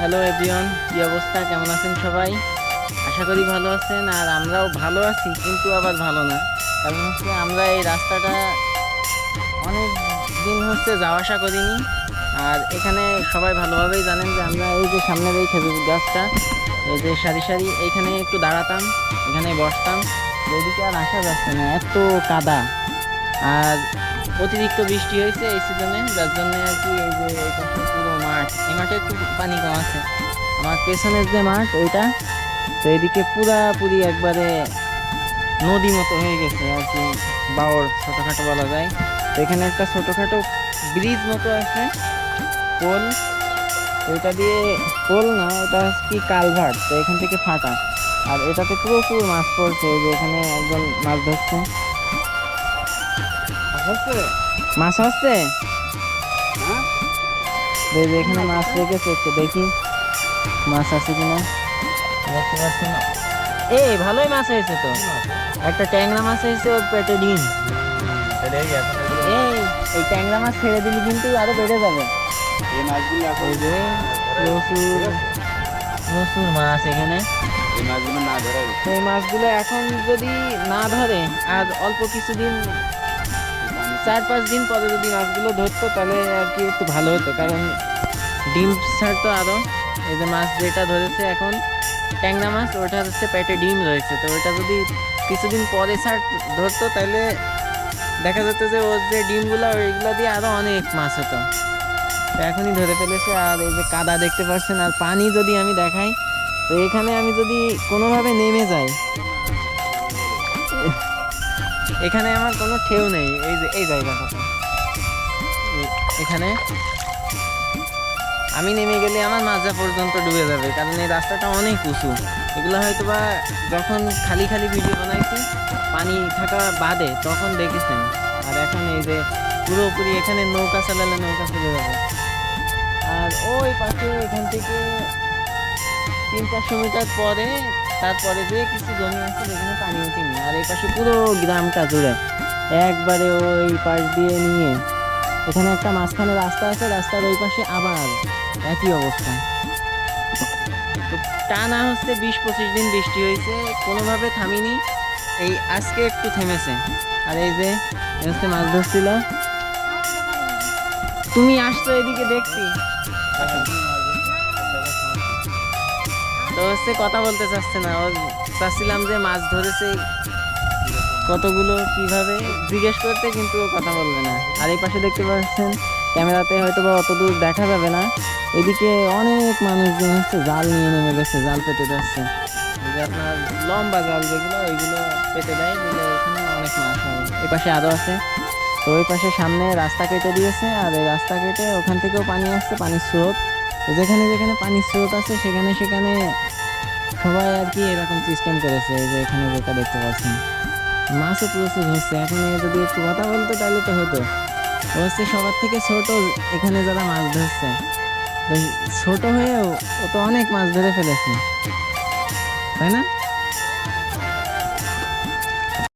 Hello everyone, কি অবস্থা? কেমন আছেন সবাই? আশা করি ভালো আছেন। আর আমরাও ভালো আছি, কিন্তু আবার ভালো না। কারণ হচ্ছে আমরা এই রাস্তাটা অনেক দিন হচ্ছে যাওয়া আসা করিনি। আর এখানে সবাই ভালোভাবেই জানেন যে আমরা এই যে সামনের এই খেজুর গাছটা, এই যে সারি সারি, এইখানে একটু দাঁড়াতাম, এখানে বসতাম। এদিকে আর আসা যাচ্ছে না, এত কাদা। আর অতিরিক্ত বৃষ্টি হয়েছে এই সিজনে, যার জন্য আর কি এই যে এই পাশে পুরো মাঠ, এই মাঠে একটু পানি কম আছে। আমার পেছনের যে মাঠ ওইটা, তো এদিকে পুরাপুরি একবারে নদী মতো হয়ে গেছে আর কি, বাওর ছোটখাটো বলা যায়। তো এখানে একটা ছোটখাটো ব্রিজ মতো আছে, পোল। তো এটা দিয়ে, পোল না, এটা কি কালভার্ট, তো এখান থেকে ফাটা। আর এটাতে প্রচুর মাছ পড়ছে, এই যে এখানে একজন মাছ ধরছে। মাছ হচ্ছে, এই যে এখানে মাছ রেখেছে, একটু দেখি মাছ আছে কিনা। দেখতে পাচ্ছি না। এই ভালোই মাছ হয়েছে তো, একটা ট্যাংরা মাছ হয়েছে, ওর পেটে ডিম। এই এই ট্যাংরা মাছ ছেড়ে দিলি কিন্তু আরো বেড়ে যাবে। এই যে প্রচুর প্রচুর মাছ এখানে। এই মাছগুলো এখন যদি না ধরে, আর অল্প কিছুদিন, 4-5 দিন পরে যদি মাছগুলো ধরতো, তাহলে আর কি একটু ভালো হতো। কারণ ডিম ছাড়তো আরো। এই যে মাছ যেটা ধরেছে এখন, ট্যাংরা মাছ, ওটা হচ্ছে পেটে ডিম রয়েছে। তো ওটা যদি কিছুদিন পরে ধরতো, তাহলে দেখা যেত যে ওর যে ডিমগুলো, ওইগুলো দিয়ে আরো অনেক মাছ হতো। তো এখনই ধরে ফেলেছে। আর এই যে কাদা দেখতে পাচ্ছেন, আর পানি যদি আমি দেখাই, তো এখানে আমি যদি কোনোভাবে নেমে যাই, এখানে আমার কোনো ঠেউ নেই। এই যে এই জায়গাটা, এখানে আমি নেমে গেলে আমার মাজা পর্যন্ত ডুবে যাবে, কারণ এই রাস্তাটা অনেক উঁচু। এগুলো হয়তো বা যখন খালি খালি ভিডিও বানাইছি, পানি থাকা বাদে, তখন দেখেছেন। আর এখন এই যে পুরোপুরি এখানে নৌকা চালালে নৌকা চলে যাবে। আর ওই পাশে এখান থেকে 300-400 মিটার পরে, তারপরে যে কিছু জমি আছে যেখানে পানি ওঠেনি। আর এই পাশে পুরো গ্রামটা জুড়ে একবারে ওই পাশ দিয়ে নিয়ে, এখানে একটা মাঝখানে রাস্তা আছে, রাস্তার ওই পাশে আবার একই অবস্থা। তো টানা হচ্ছে 20-25 দিন বৃষ্টি হয়েছে, কোনোভাবে থামিনি। এই আজকে একটু থেমেছে। আর এই যে হচ্ছে মাছ ধরছিল, তুমি আসছো এদিকে দেখছি। তো হচ্ছে কথা বলতে চাচ্ছে না, ও চাচ্ছিলাম যে মাছ ধরেছে কতগুলো, কিভাবে জিজ্ঞেস করতে, কিন্তু ও কথা বলবে না। আর এই পাশে দেখতে পাচ্ছেন, ক্যামেরাতে হয়তো বা অত দূর দেখা যাবে না, এদিকে অনেক মানুষজন হচ্ছে জাল নিয়ে নেমে গেছে, জাল পেতে যাচ্ছে। এই যে আপনার লম্বা জাল যেগুলো, ওইগুলো পেতে দেয়, দিলে ওখানে অনেক মাছ হয়। এই পাশে আরও আছে। তো ওই পাশে সামনে রাস্তা কেটে দিয়েছে, আর এই রাস্তা কেটে ওখান থেকেও পানি আসছে, পানির স্রোত। তো যেখানে যেখানে পানির স্রোত আছে, সেখানে সেখানে সবাই আর কি এরকম সিস্টেম করেছে। এই যে এখানে যেটা দেখতে পাচ্ছেন, মাছও প্রচুর হচ্ছে। এখন এ যদি একটু কথা বলতো তাহলে তো হতো। ও হচ্ছে সবার থেকে ছোট এখানে যারা মাছ ধরছে। তো ছোট হয়েও ও তো অনেক মাছ ধরে ফেলেছে, তাই না?